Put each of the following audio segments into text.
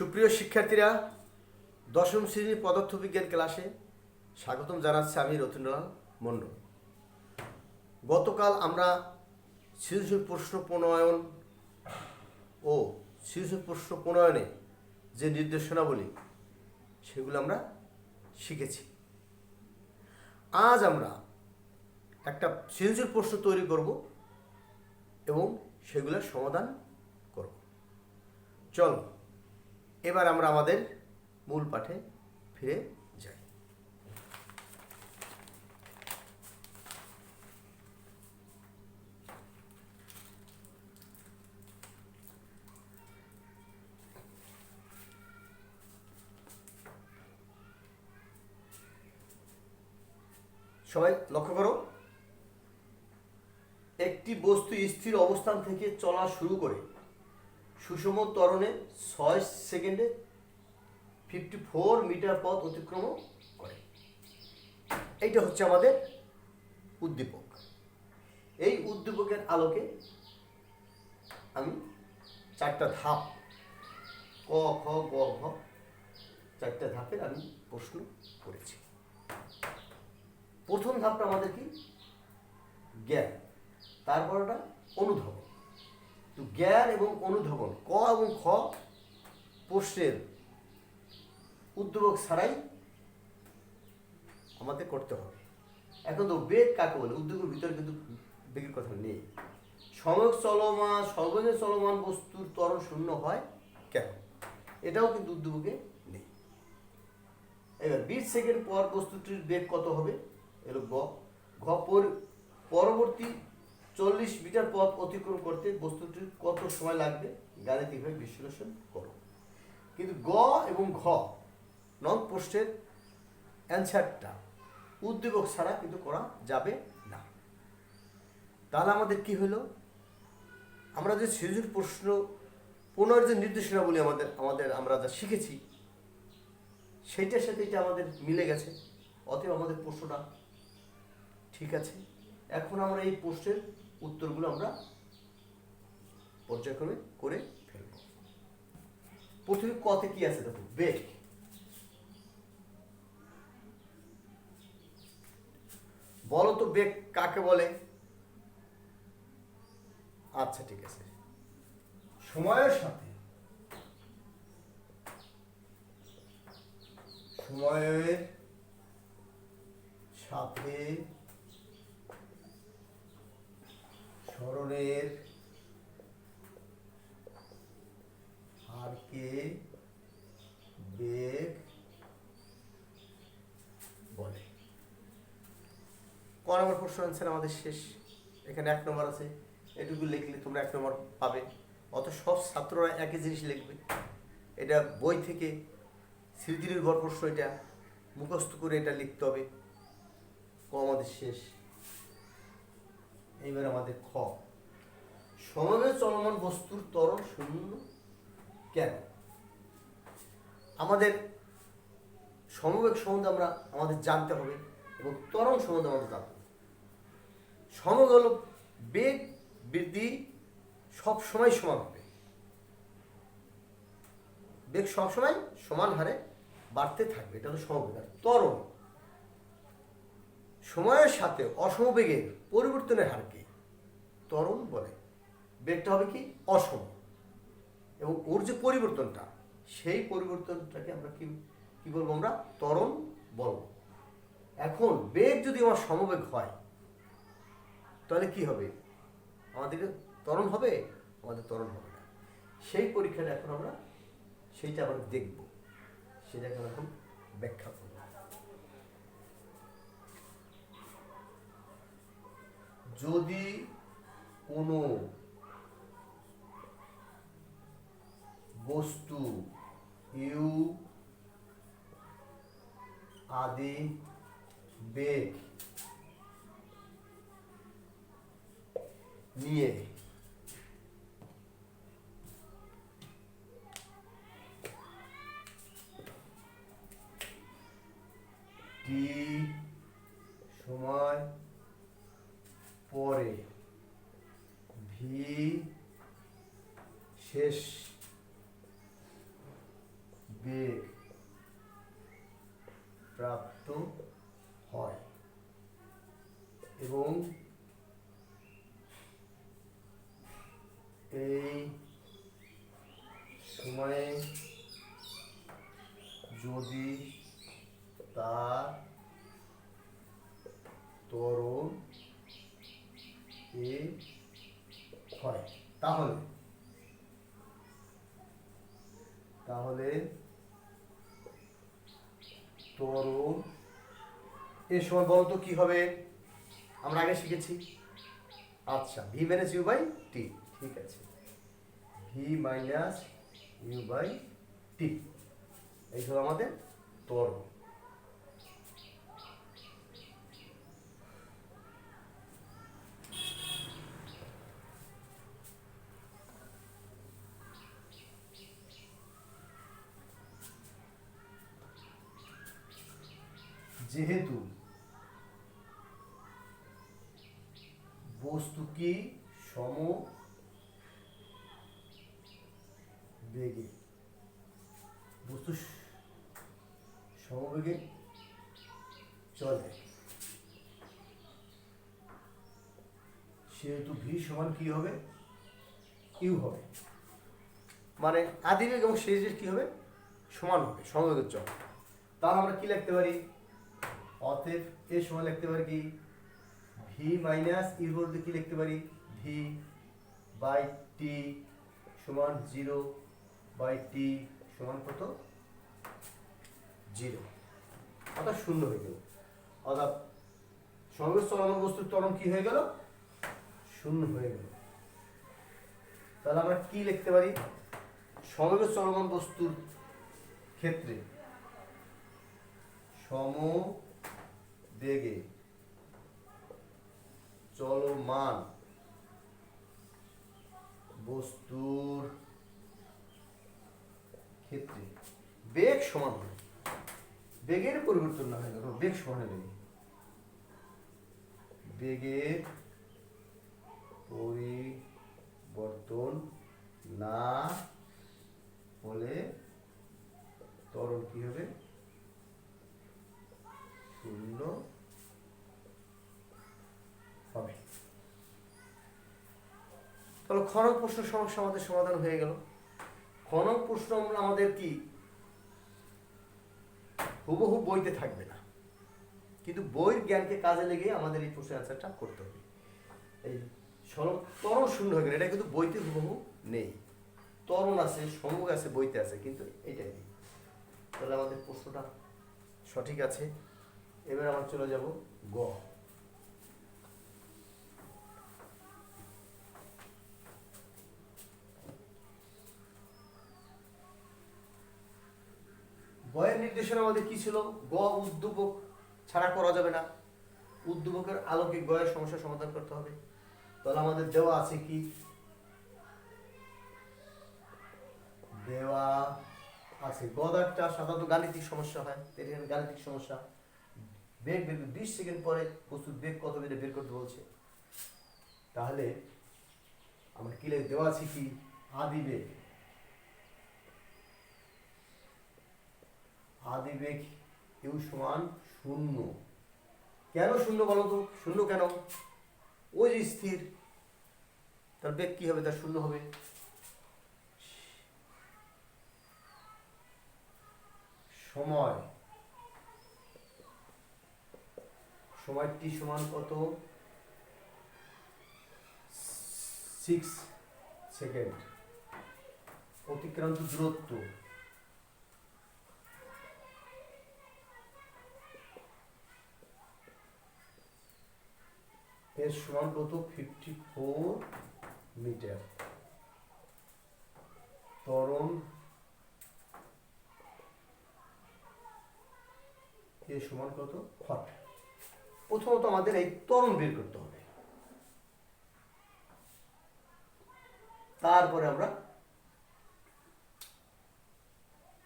সুপ্রিয় শিক্ষার্থীরা, দশম শ্রেণীর পদার্থবিজ্ঞান ক্লাসে স্বাগতম জানাচ্ছি আমি রতনলাল মণ্ডল। গতকাল আমরা সৃজনশীল প্রশ্ন প্রণয়ন ও সৃজনশীল প্রশ্ন প্রণয়নে যে নির্দেশনাবলী সেগুলো আমরা শিখেছি। আজ আমরা একটা সৃজনশীল প্রশ্ন তৈরি করব এবং সেগুলোর সমাধান করব। চলো এবার আমরা আমাদের মূল পাঠে ফিরে যাই। সবাই লক্ষ্য করো, একটি বস্তু স্থির অবস্থান থেকে চলা শুরু করে সুষম ত্বরণে 6 সেকেন্ডে 54 মিটার পথ অতিক্রম করে। এইটা হচ্ছে আমাদের উদ্দীপক। এই উদ্দীপকের আলোকে আমি 4টা ধাপ ক খ গ ঘ 4টা ধাপের আমি প্রশ্ন করেছি। প্রথম ধাপটা আমাদের কি? জ্ঞান। তারপরটা অনুধাবন। তো জ্ঞান এবং অনুধাবন ক এবং খ প্রশ্নের উদ্দীপক ছাড়াই আমাদের করতে হবে। এখন তো বেগ কাকে বলে? উদ্দীপকের ভিতরে কিন্তু বেগের কথা নেই। সর্বজনীন চলমান বস্তুর ত্বরণ শূন্য হয় কেন? এটাও কিন্তু উদ্দীপকে নেই। এবার 20 সেকেন্ড পর বস্তুটির বেগ কত হবে? এলো গ। ঘ পরবর্তী 40 মিটার পথ অতিক্রম করতে বস্তুটির কত সময় লাগবে? গাণিতিকভাবে বিশ্লেষণ করো। কিন্তু গ এবং ঘ নং প্রশ্নের অ্যান্সারটা উদ্দীপক ছাড়া কিন্তু করা যাবে না। তাহলে আমাদের কি হলো? আমরা যে সৃজনশীল প্রশ্ন পুনর যে নির্দেশনাবলী আমরা যা শিখেছি সেইটার সাথে এটা আমাদের মিলে গেছে। অতএব আমাদের প্রশ্নটা ঠিক আছে। এখন আমরা এই প্রশ্নের উত্তরগুলো আমরা পর্যায়ক্রমে করে ফেলব। প্রথমে কতে কি আছে দেখো, বেগ। বলো তো বেগ কাকে বলে? আচ্ছা ঠিক আছে, সময়ের সাথে সরণের হারকে বেগ বলে। ক নম্বর প্রশ্ন আনসার আমাদের শেষ। এখানে 1 নম্বর আছে, এটুকু লিখলে তোমরা 1 নম্বর পাবে। অত সব ছাত্ররা একই জিনিস লিখবে। এটা বই থেকে স্মৃতি নির্ভর প্রশ্ন, এটা মুখস্থ করে এটা লিখতে হবে। ক আমাদের শেষ। এইবার আমাদের খ, সমবেগে চলমান বস্তুর ত্বরণ শূন্য কেন? আমাদের সমবেগ সম্বন্ধে আমাদের জানতে হবে এবং ত্বরণ সম্বন্ধে আমাদের জানতে হবে। সমবেগ হলো বেগ বৃদ্ধি সবসময় সমান হবে। বেগ সবসময় সমান হারে বাড়তে থাকবে, এটা হলো সমবেগ। আর ত্বরণ সময়ের সাথে অসমবেগের পরিবর্তনের হারকে ত্বরণ বলে। বেগটা হবে কি? অসম, এবং ওর যে পরিবর্তনটা, সেই পরিবর্তনটাকে আমরা কি বলবো? আমরা ত্বরণ বলবো। এখন বেগ যদি আমার সমবেগ হয় তাহলে কি হবে? আমাদেরকে ত্বরণ হবে? আমাদের ত্বরণ হবে না। সেই পরীক্ষাটা এখন আমরা সেইটা আবার দেখব, সেটাকে আমরা এখন ব্যাখ্যা করব। যদি কোনো বস্তু ইউ আদি বেগ নিয়ে টি সময় পরে ভি শেষ বেগ প্রাপ্ত হয় এবং এই সময়ে যদি তার ত্বরণ এ হয় তাহলে ত্বরণ এ সময় বলতো কি হবে, আমরা আগে শিখেছি। আচ্ছা, ভি মাইনাস ইউ বাই টি, ঠিক আছে, ভি মাইনাস ইউ বাই টি, এই হলো আমাদের ত্বরণ। যেহেতু বস্তুটি সমবেগে চলে, সেহেতু ভি সমান কি হবে, ইউ হবে, মানে আদিবেগ এবং শেষের কি হবে, সমান হবে, সমবেগের চল। তাহলে আমরা কি লিখতে পারি, অতএব এ সমান লিখতে পারি কি, ভি মাইনাস ইউ বলতে কি লিখতে পারি, ভি বাই টি সমান 0 বাই টি সমান কত, 0, অর্থাৎ 0 হয়ে গেল। অর্থাৎ সমবেগে চলমান বস্তুর ত্বরণ কি হয়ে গেল, 0 হয়ে গেল। তাহলে আমরা কি লিখতে পারি, সমবেগে চলমান বস্তুর ক্ষেত্রে সমবেগে চলমান বস্তুর ক্ষেত্রে বেগ সমান হয়, বেগের পরিবর্তন না হয়ে গেল, বেগ সমান হয়ে গেল, বেগের পরিবর্তন না হলে ত্বরণ কি হবে, 0 হবে। তাহলে ক্ষণক প্রশ্ন সমস্যা আমাদের সমাধান হয়ে গেল। ক্ষণক প্রশ্ন আমাদের কি হুবহু বইতে থাকবে না, কিন্তু বইয়ের জ্ঞানকে কাজে লেগে আমাদের এই প্রশ্নের অ্যান্সারটা করতে হবে। এই ত্বরণ 0 হয়ে গেল, এটা কিন্তু বইতে হুবহু নেই, ত্বরণ আছে, সমবেগ আছে, বইতে আছে, কিন্তু এইটাই নেই। তাহলে আমাদের প্রশ্নটা সঠিক আছে। এবার আমরা চলে যাব গ। গয়ের নির্দেশনা আমাদের কি ছিল, গ উদ্দীপক ছাড়া করা যাবে না, উদ্দীপকের আলোকে গয়ের সমস্যার সমাধান করতে হবে। তাহলে আমাদের দেওয়া আছে কি, দেওয়া আছে গদারটা সাধারণত গাণিতিক সমস্যা হয়, এখানে গাণিতিক সমস্যা, বেগ বের 20 সেকেন্ড পরে বস্তুর বেগ কত বেড়ে বের করতে বলছে। তাহলে আমরা কি দেওয়া আছে কি, আদিবেগ, আদিবেগ ইউ সমান 0। কেন 0 বলো তো, 0 কেন, ওই যে স্থির, তার বেগ কি হবে, তার 0 হবে। সময় টি সমান কত, 6 সেকেন্ড, অতিক্রান্ত দূরত্ব এর সমান কত, 54 মিটার। ত্বরণ এর সমান কত, 40। প্রথমত আমাদের এই ত্বরণ বের করতে হবে, তারপরে আমরা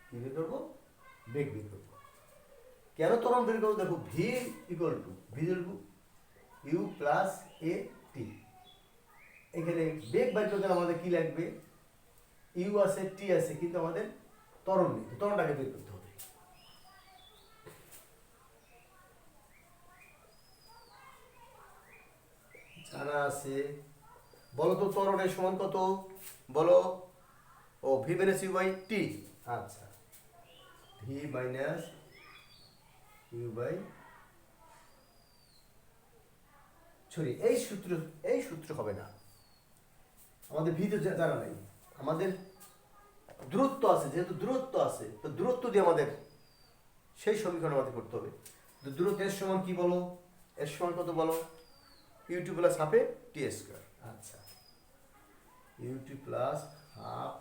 কি বের করবো, বেগ বের করবো। কেন ত্বরণ বের করবো, দেখো v equal to you plus A t. এখানে বেগ বের করতে আমাদের কি লাগবে, ইউ আছে টি আছে, কিন্তু আমাদের ত্বরণ নেই, ত্বরণটাকে বের করতে হবে। জানা আছে, বলো তো ত্বরণের সমান কত, বলো। ও V minus U by T. আচ্ছা, V minus U by, sorry এই সূত্র হবে না, আমাদের ভি তো জানা নাই, আমাদের দূরত্ব আছে, যেহেতু দূরত্ব আছে তো দূরত্ব দিয়ে আমাদের সেই সমীকরণ আমাদের করতে হবে। তো দূরত্ব এর সমান কি বলো, এর সমান কত বলো, ইউ2 প্লাস হাফ এ টি স্কয়ার। আচ্ছা, ইউ2 প্লাস হাফ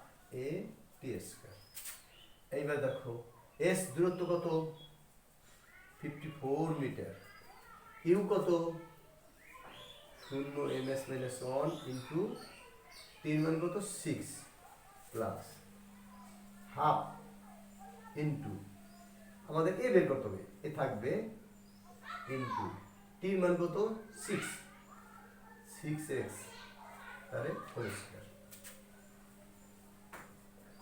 এ টি স্কয়ার। এইবার দেখো এস দূরত্ব কত, 54 মিটার, ইউ কত, 0 ms মাইনাস 1 ইন্টু 3 মান কত 6 প্লাস হাফ ইন্টু আমাদের এ বের করতে হবে, এ থাকবে ইন্টু 3 মান কত 6x তাহলে হোল স্কয়ার।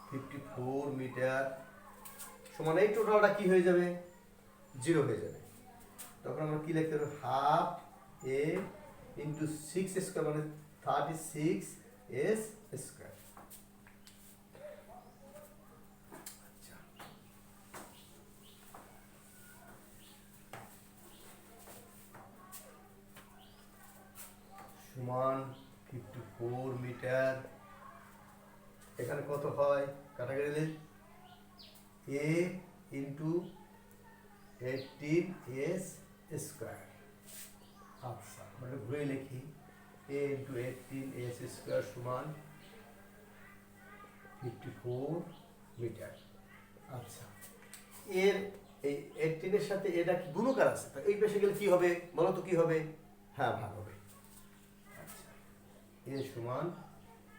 54 মিটার সমান এই টোটালটা কি হয়ে যাবে, 0 হয়ে যাবে। তখন আমরা কি লিখতে পারবো, হাফ এ ইন্টু 6 স্কয়ার মানে 36 এস স্কয়ার। সমান 54 মিটার, এখানে কত হয় কাটাকাটি দিলে, এ ইন্টু 18 এস স্কয়ার। আচ্ছা, আমরা ঘুরে লিখি, এ ইন্টু 18 এস স্কয়ার সমান 54 মিটার। আচ্ছা, এর এই 18 এর সাথে এটা কি গুণকার আছে, তো এই পাশে গেলে কি হবে বলো তো, কি হবে, হ্যাঁ ভাগ হবে। আচ্ছা, এ সমান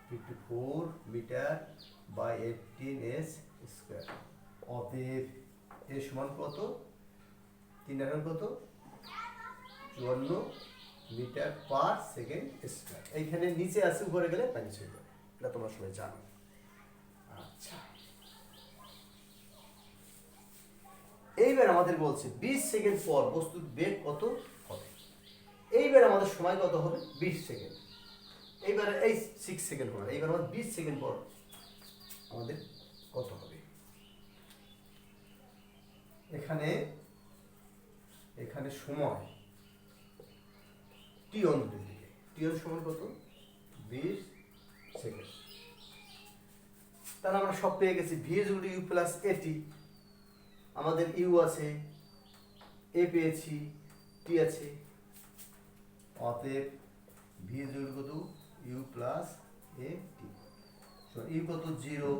54 মিটার বাই 18 এস স্কয়ার। অতএব এ সমান কত, 3 কত 54 মিটার পার সেকেন্ড স্কয়ার। এইখানে নিচে আছে, উপরে গেলে মাইনাস হয়ে যাবে, এটা তোমরা সবাই জানো। আচ্ছা, এইবার আমাদের বলছে 20 সেকেন্ড পর বস্তুর বেগ কত হবে। এইবার আমাদের সময় কত হবে, 20 সেকেন্ড। এইবার এই 6 সেকেন্ড পর, এইবার আমাদের 20 সেকেন্ড পর আমাদের কত হবে। এখানে সময় টি অন দিকে, টি অন সময় কত 20 সেকেন্ড। তাহলে আমরা সব পেয়ে গেছি, V equal to you plus A T, আমাদের ইউ আছে, এ পেয়েছি, টি আছে। অতএব ভি ইকুয়াল কত, ইউ প্লাস এ টি, ইউ কত 0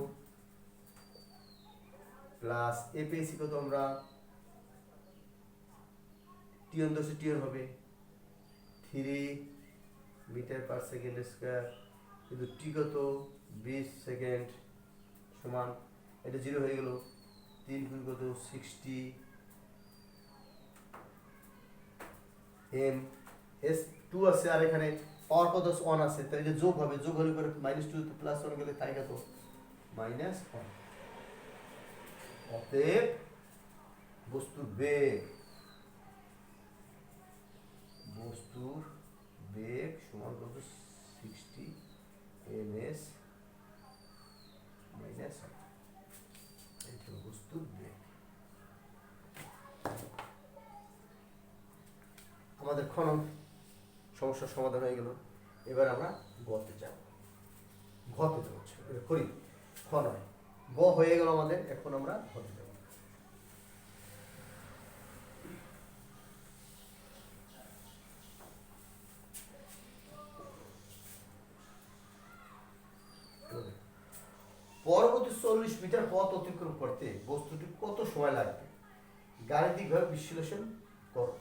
প্লাস এ পেয়েছি কত আমরা, টি অন দশে টি অন হবে 3 মিটার পার সেকেন্ড স্কয়ার, কিন্তু টি কত 20 সেকেন্ড সমান, এটা 0 হয়ে গেল, 3 গুণ কত 60 এম এস 2 আছে, আর এখানে পাওয়ার কত 1 আছে, তাই এটা যোগ হবে, যোগ হলে পরে -2 তে +1 গেলে তাই কত -1। অতএব বস্তুর বেগ সমান কত 60 ms মাইনাস 1, এটা বস্তুর বেগ। আমাদের খনন সমস্যার সমাধান হয়ে গেল। এবার আমরা গতে যাব, ঘতে যাব, করি খনন, গ হয়ে গেল আমাদের, এখন আমরা ঘতে যাব। পরবর্তী 40 মিটার পথ অতিক্রম করতে বস্তুটি কত সময় লাগবে, গাণিতিকভাবে বিশ্লেষণ করো।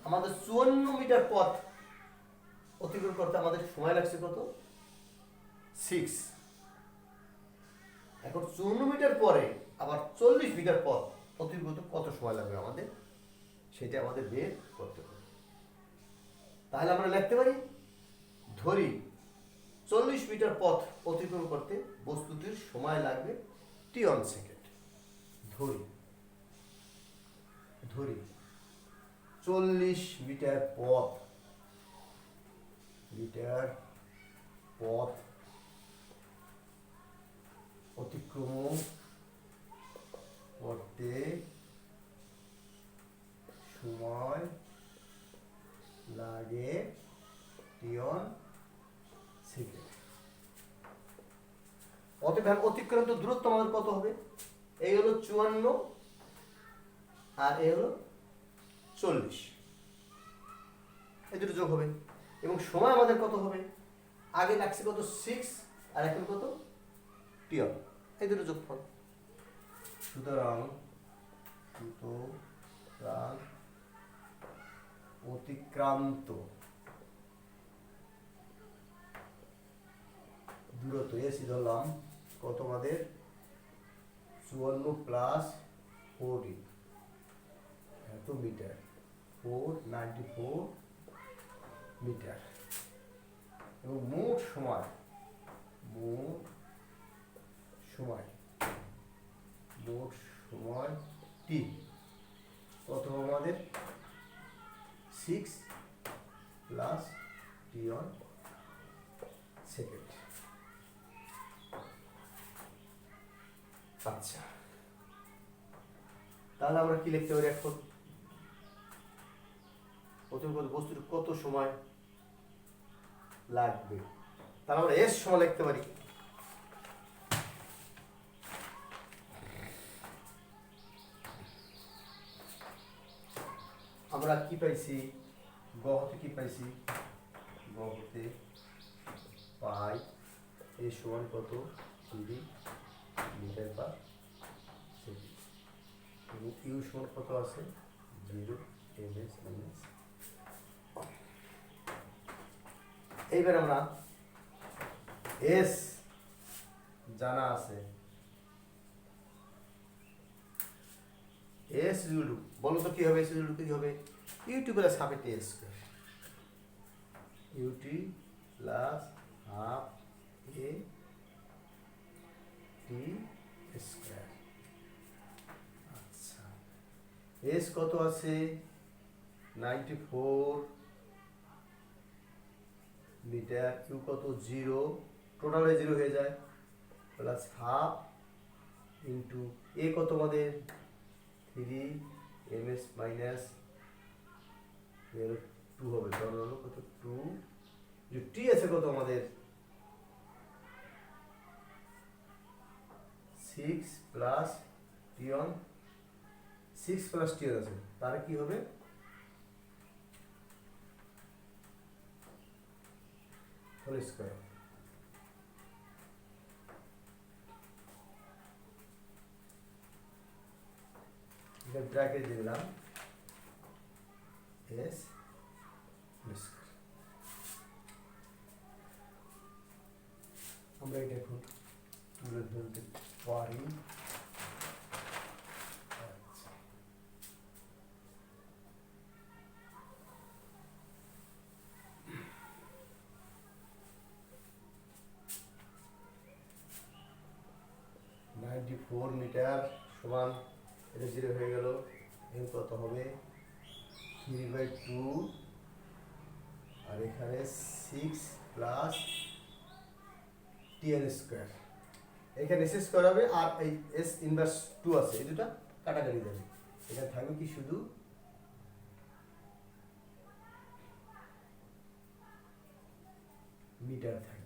আমাদের 54 মিটার পথ অতিক্রম করতে আমাদের সময় লাগছে কত 6। এখন 54 মিটার পরে আবার 40 মিটার পথ অতিক্রম করতে কত সময় লাগবে আমাদের, সেটা আমাদের বের করতে হবে। তাহলে আমরা লিখতে পারি, ধরি 40 মিটার পথ অতিক্রম করতে বস্তুটির সময় লাগবে টি অন সেকেন্ড। ধরি 40 মিটার পথ অতিক্রম করতে সময় লাগে টি অন সেকেন্ড। অতএব অতিক্রান্ত দূরত্ব আমাদের কত হবে? এই হলো 54 আর এই হলো 40, এই দুটো যোগ হবে এবং সময় আমাদের কত হবে? আগে লাগছে কত 6 আর এখন কত টি অন, এই দুটো যোগফল। সুতরাং অতিক্রান্ত দূরত্ব এসি ধরলাম কত আমাদের 54 প্লাস 40 এত মিটার, 494 মিটার এবং মোট সময় টি কত হবে আমাদের 6 প্লাস টি অন সেকেন্ড। আচ্ছা, তাহলে আমরা কি লিখতে পারি এখন? প্রথম কথা বস্তুর কত সময় লাগবে, তাহলে আমরা এস সময় লিখতে পারি। আমরা কি পাইছি? গ হতে কি পাইছি? গ হতে পাই এ সমান কত 3 মিটার পার সেকেন্ড এবং ইউ সমান কত আছে 0 ms মাইনাস। এইবার আমরা এস জানা আছে, এস ইউটু বলো তো কি হবে? এস ইউটু কি হবে? ইউটি প্লাস হাফ টি স্কয়ার, ইউটি প্লাস হাফ এ টি স্কয়ার। আচ্ছা, এস কত আছে 94 মিটার, কিউ কত 0, টোটালে 0 হয়ে যায়, প্লাস হাফ ইন্টু এ কত আমাদের 3 ms মাইনাস 2 হবে, তাহলে হলো কত 2, যে টি আছে কত আমাদের 6 plus T on 6 plus T on আছে, তার কি হবে হোল স্কয়ার। এটা ব্র্যাকেট দিলাম এস হোল স্কয়ার। আমরা এটা এখন তুলে ধরতে পারি। আচ্ছা, ফোর মিটার সমান, এটা 0 হয়ে গেল, এর কত হবে 3/2 আর এখানে 6 প্লাস টি এন স্কয়ার, এখানে এস স্কয়ার হবে আর এই এস ইনভার্স 2 আছে, এই দুটো কাটাকাটি যাবে, এখানে থাকবে কি শুধু মিটার থাকবে।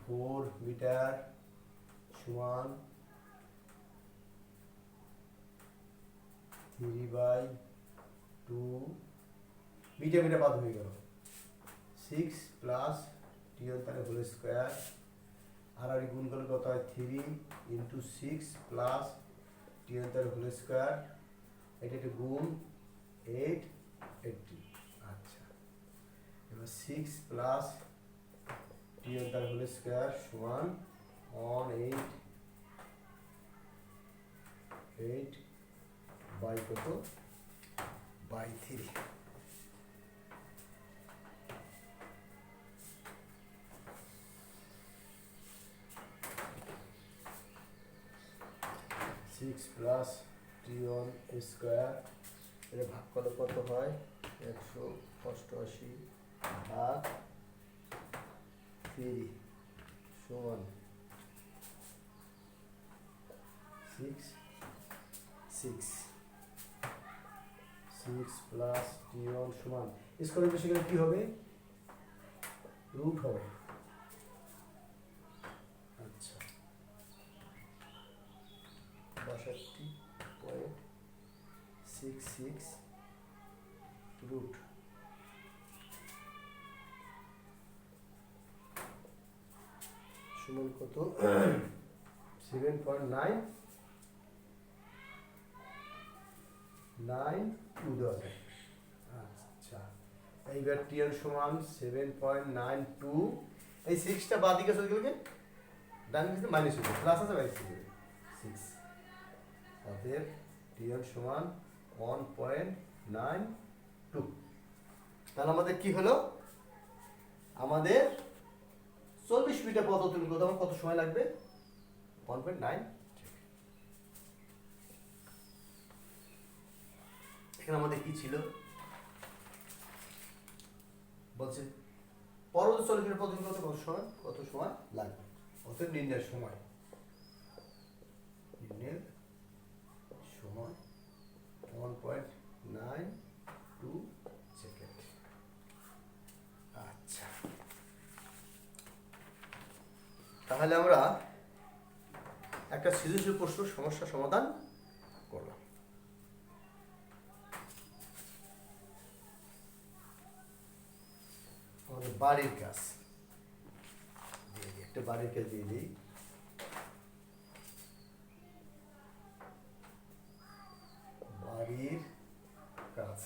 ফোর মিটার সমান 3/2 মিটার মিটার বাদ হয়ে গেল, 6 প্লাস টি অন তাহলে হোল স্কয়ার, আর গুণ করলে কত হয় 3 ইন্টু 6 প্লাস টি অন তাহলে হোল স্কয়ার, এটা একটা গুণ 880। আচ্ছা, এবার 6 প্লাস টি অন তার হোল স্কয়ার সমান 188 বাই কত, বাই 3। সিক্স প্লাস টি1 স্কোয়ার, এটা ভাগ করলে কত হয়, 188 ভাগ 3 সমান 6 প্লাস টি1 সমান স্কোয়ারের বেশি গেলে কি হবে, রুট হবে। আচ্ছা 62.66 রুট সমান কত, 7.992 দেওয়া যায়। আচ্ছা এইবার টিএন সমান 7.92, এই 6টা বাদ দিকে চলে গেলে ডান দিকে মাইনাস হয়ে যাবে, প্লাস আছে মাইনাস হয়ে যাবে 6, অতএব টিএন সমান 1.92। তাহলে আমাদের কি হলো, আমাদের 40 মিটার পথ অতিক্রম করতে আমার কত সময় লাগবে, 1.9। এখানে আমাদের কি ছিল বলছে, পরবর্তী 40 মিটার পথ অতিক্রম করতে কত সময় লাগবে, অতএব নির্ণয়ের সময় 1.92 সেকেন্ড। আচ্ছা তাহলে আমরা একটা সৃজনশীল প্রশ্ন সমস্যা সমাধান করলাম। আমাদের বাড়ির কাজ দিয়ে দিই, একটা বাড়ির কাজ দিয়ে দিই। বাড়ির কাজ,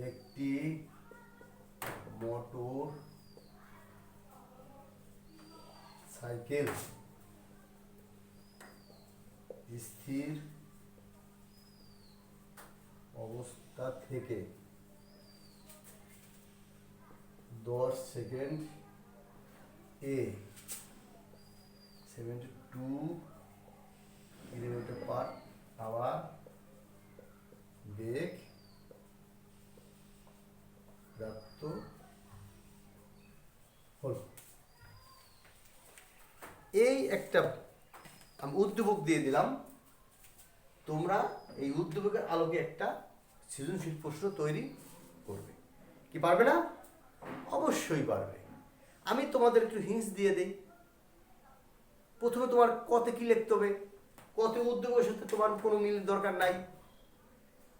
একটি মোটর সাইকেল স্থির অবস্থা থেকে 10 সেকেন্ড এ 72 কিলোমিটার পার আওয়ার বেগ প্রাপ্ত হল। এই একটা আমি উদ্দীপক দিয়ে দিলাম, তোমরা এই উদ্দীপকের আলোকে একটা সৃজনশীল প্রশ্ন তৈরি করবে। কি পারবে না? অবশ্যই পারবে। আমি তোমাদের একটু হিন্টস দিয়ে দিই। প্রথমে তোমার কতে কি লিখতে হবে, কতে উদ্দীপকের সাথে তোমার কোনো মিলের দরকার নাই,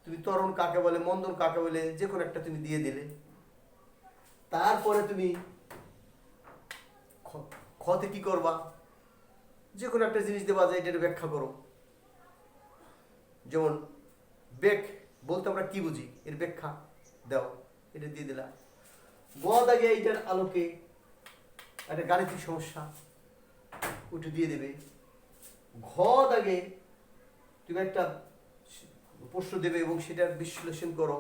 তুমি ত্বরণ কাকে বলে, মন্দন কাকে বলে, যে কোনো একটা তুমি দিয়ে দিলে। তারপরে তুমি খতে কি করবা, যে কোনো একটা জিনিস দেওয়া যায়, এটার ব্যাখ্যা করো। যেমন বেগ বলতে আমরা কি বুঝি, এর ব্যাখ্যা দাও, এটা দিয়ে দিলা। গ দাগে এইটার আলোকে একটা গাণিতিক সমস্যা, ওটা দিয়ে দেবে। ঘ দাগে তুমি একটা প্রশ্ন দেবে এবং সেটার বিশ্লেষণ করো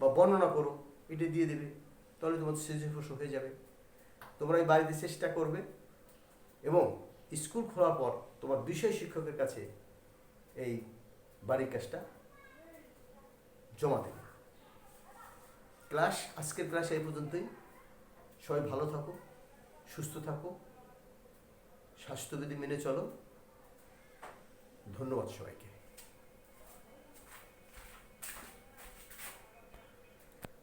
বা বর্ণনা করো, এটা দিয়ে দেবে। তাহলে তোমার সৃজনশীল প্রশ্ন হয়ে যাবে। তোমরা এই বাড়িতে চেষ্টা করবে এবং স্কুল খোলার পর তোমার বিষয় শিক্ষকের কাছে এই বাড়ির কাজটা জমা দেবে। আজকের ক্লাস এই পর্যন্তই। সবাই ভালো থাকো, সুস্থ থাকো, স্বাস্থ্যবিধি মেনে চলো। ধন্যবাদ সবাইকে।